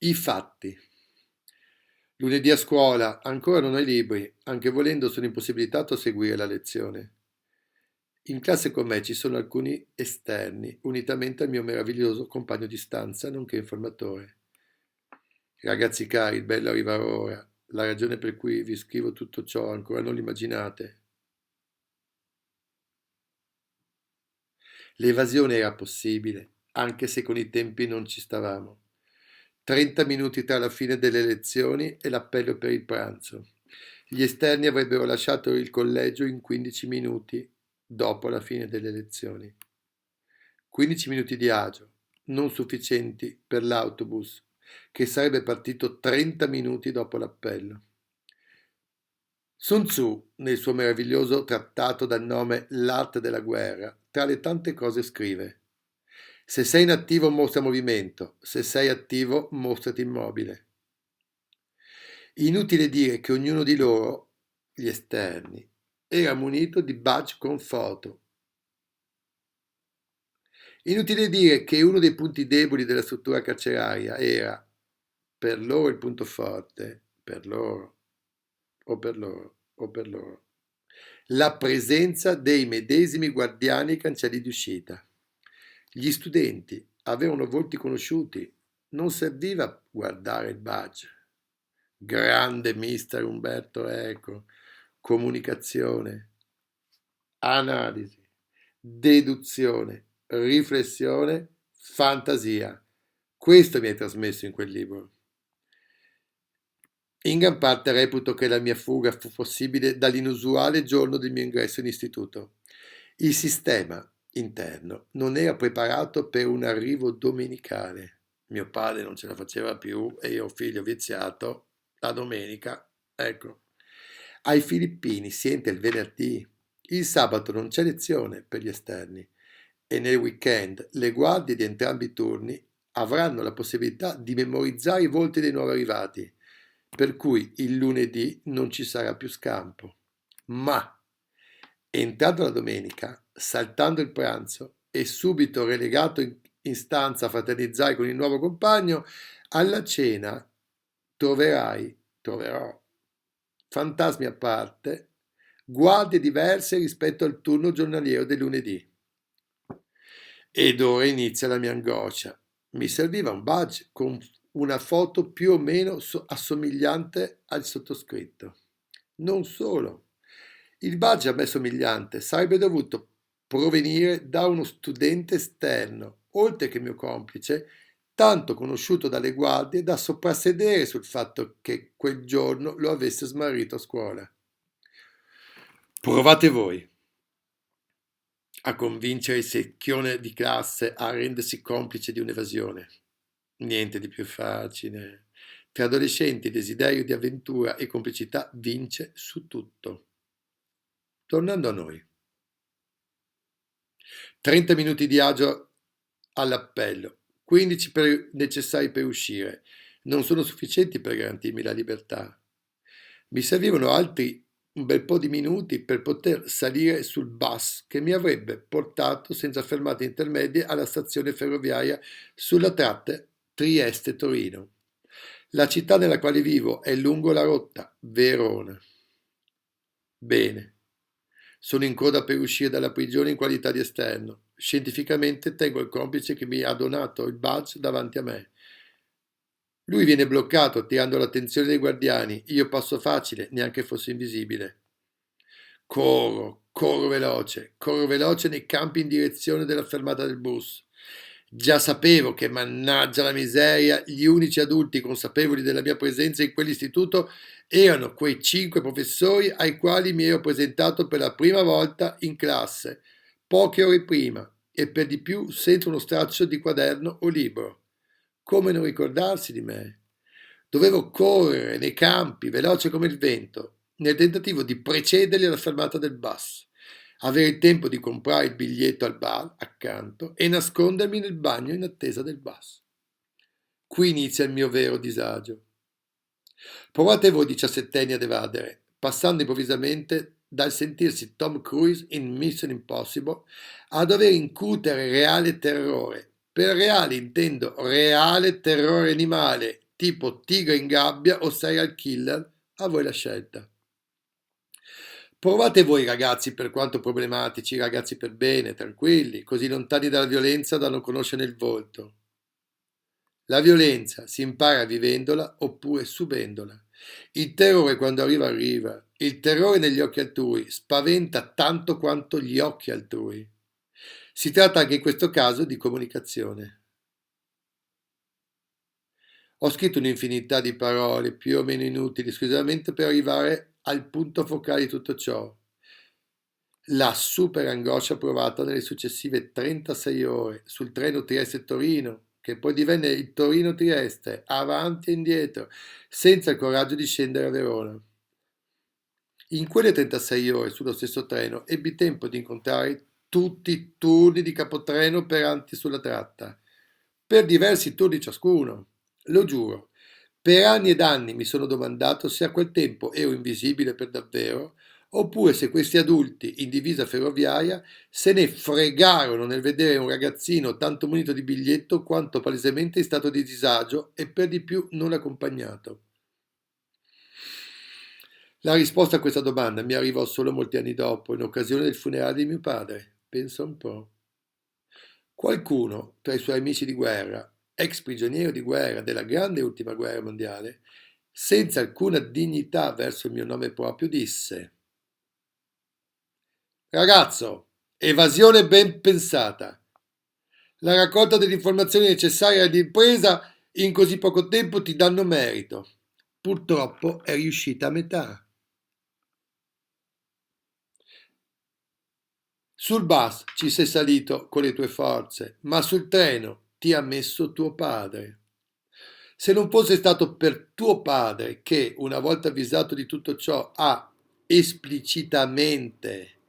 I fatti. Lunedì a scuola, ancora non ho i libri, anche volendo sono impossibilitato a seguire la lezione. In classe con me ci sono alcuni esterni, unitamente al mio meraviglioso compagno di stanza, nonché informatore. Ragazzi cari, il bello arriva ora. La ragione per cui vi scrivo tutto ciò ancora non l'immaginate. L'evasione era possibile, anche se con i tempi non ci stavamo. 30 minuti tra la fine delle lezioni e l'appello per il pranzo. Gli esterni avrebbero lasciato il collegio in 15 minuti dopo la fine delle lezioni. 15 minuti di agio, non sufficienti per l'autobus, che sarebbe partito 30 minuti dopo l'appello. Sun Tzu, nel suo meraviglioso trattato dal nome L'arte della guerra, tra le tante cose scrive: se sei inattivo mostra movimento, se sei attivo mostrati immobile. Inutile dire che ognuno di loro, gli esterni, era munito di badge con foto. Inutile dire che uno dei punti deboli della struttura carceraria era, per loro il punto forte, per loro, o per loro, o per loro, la presenza dei medesimi guardiani ai cancelli di uscita. Gli studenti avevano volti conosciuti, non serviva guardare il badge. Grande mister Umberto Eco, comunicazione, analisi, deduzione, riflessione, fantasia. Questo mi hai trasmesso in quel libro. In gran parte reputo che la mia fuga fu possibile dall'inusuale giorno del mio ingresso in istituto. Il sistema interno non era preparato per un arrivo domenicale. Mio padre non ce la faceva più e io, figlio viziato, la domenica, ecco. Ai filippini si entra il venerdì. Il sabato non c'è lezione per gli esterni e nel weekend le guardie di entrambi i turni avranno la possibilità di memorizzare i volti dei nuovi arrivati, per cui il lunedì non ci sarà più scampo. Ma, entrato la domenica, saltando il pranzo e subito relegato in stanza a fraternizzare con il nuovo compagno, alla cena troverò, fantasmi a parte, guardie diverse rispetto al turno giornaliero del lunedì. Ed ora inizia la mia angoscia. Mi serviva un badge con una foto più o meno assomigliante al sottoscritto. Non solo. Il badge a me somigliante sarebbe dovuto provenire da uno studente esterno, oltre che mio complice, tanto conosciuto dalle guardie da soprassedere sul fatto che quel giorno lo avesse smarrito a scuola. Provate voi a convincere il secchione di classe a rendersi complice di un'evasione. Niente di più facile. Tra adolescenti il desiderio di avventura e complicità vince su tutto. Tornando a noi. 30 minuti di agio all'appello, 15 necessari per uscire. Non sono sufficienti per garantirmi la libertà. Mi servivano altri un bel po' di minuti per poter salire sul bus che mi avrebbe portato senza fermate intermedie alla stazione ferroviaria sulla tratta Trieste-Torino. La città nella quale vivo è lungo la rotta Verona. Bene, sono in coda per uscire dalla prigione in qualità di esterno. Scientificamente tengo il complice che mi ha donato il badge davanti a me. Lui viene bloccato, tirando l'attenzione dei guardiani. Io passo facile, neanche fosse invisibile. Corro veloce nei campi in direzione della fermata del bus. Già sapevo che, mannaggia la miseria, gli unici adulti consapevoli della mia presenza in quell'istituto erano quei 5 professori ai quali mi ero presentato per la prima volta in classe, poche ore prima, e per di più senza uno straccio di quaderno o libro. Come non ricordarsi di me? Dovevo correre nei campi, veloce come il vento, nel tentativo di precederli alla fermata del bus, avere il tempo di comprare il biglietto al bar accanto e nascondermi nel bagno in attesa del bus. Qui inizia il mio vero disagio. Provate voi 17enni ad evadere, passando improvvisamente dal sentirsi Tom Cruise in Mission Impossible a dover incutere reale terrore. Per reale intendo reale terrore animale, tipo tigre in gabbia o serial killer, a voi la scelta. Provate voi ragazzi, per quanto problematici, ragazzi per bene, tranquilli, così lontani dalla violenza da non conoscere il volto. La violenza si impara vivendola oppure subendola. Il terrore quando arriva arriva. Il terrore negli occhi altrui spaventa tanto quanto gli occhi altrui. Si tratta anche in questo caso di comunicazione. Ho scritto un'infinità di parole più o meno inutili esclusivamente per arrivare al punto focale di tutto ciò. La super angoscia provata nelle successive 36 ore sul treno Trieste-Torino, che poi divenne il Torino-Trieste, avanti e indietro, senza il coraggio di scendere a Verona. In quelle 36 ore sullo stesso treno ebbi tempo di incontrare tutti i turni di capotreno operanti sulla tratta, per diversi turni ciascuno. Lo giuro, per anni ed anni mi sono domandato se a quel tempo ero invisibile per davvero, oppure se questi adulti in divisa ferroviaria se ne fregarono nel vedere un ragazzino tanto munito di biglietto quanto palesemente in stato di disagio e per di più non accompagnato. La risposta a questa domanda mi arrivò solo molti anni dopo, in occasione del funerale di mio padre. Pensa un po'. Qualcuno tra i suoi amici di guerra, ex prigioniero di guerra della grande ultima guerra mondiale, senza alcuna dignità verso il mio nome proprio, disse: Ragazzo, evasione ben pensata. La raccolta delle informazioni necessarie all'impresa in così poco tempo ti danno merito. Purtroppo è riuscita a metà. Sul bus ci sei salito con le tue forze, ma sul treno ti ha messo tuo padre. Se non fosse stato per tuo padre che, una volta avvisato di tutto ciò, ha esplicitamente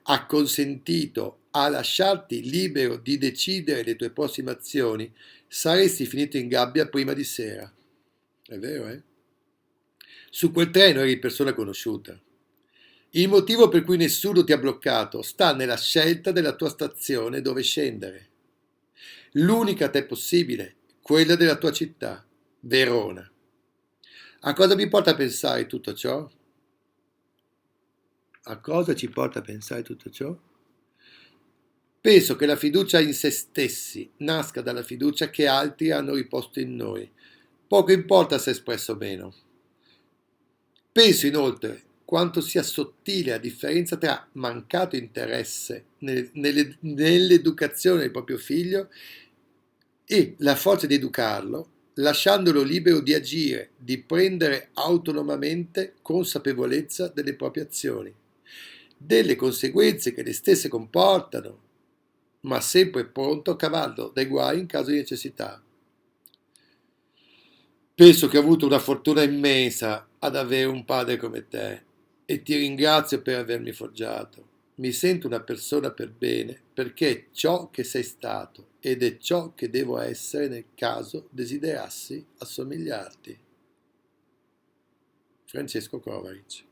acconsentito a lasciarti libero di decidere le tue prossime azioni, saresti finito in gabbia prima di sera. È vero, eh? Su quel treno eri persona conosciuta. Il motivo per cui nessuno ti ha bloccato sta nella scelta della tua stazione dove scendere. L'unica a te possibile, quella della tua città, Verona. A cosa mi porta a pensare tutto ciò? A cosa ci porta a pensare tutto ciò? Penso che la fiducia in se stessi nasca dalla fiducia che altri hanno riposto in noi. Poco importa se espresso o meno. Penso inoltre quanto sia sottile la differenza tra mancato interesse nell'educazione del proprio figlio e la forza di educarlo, lasciandolo libero di agire, di prendere autonomamente consapevolezza delle proprie azioni, delle conseguenze che le stesse comportano, ma sempre pronto a cavarlo dai guai in caso di necessità. Penso che ho avuto una fortuna immensa ad avere un padre come te e ti ringrazio per avermi forgiato. Mi sento una persona per bene perché è ciò che sei stato ed è ciò che devo essere nel caso desiderassi assomigliarti. Francesco Kovacs.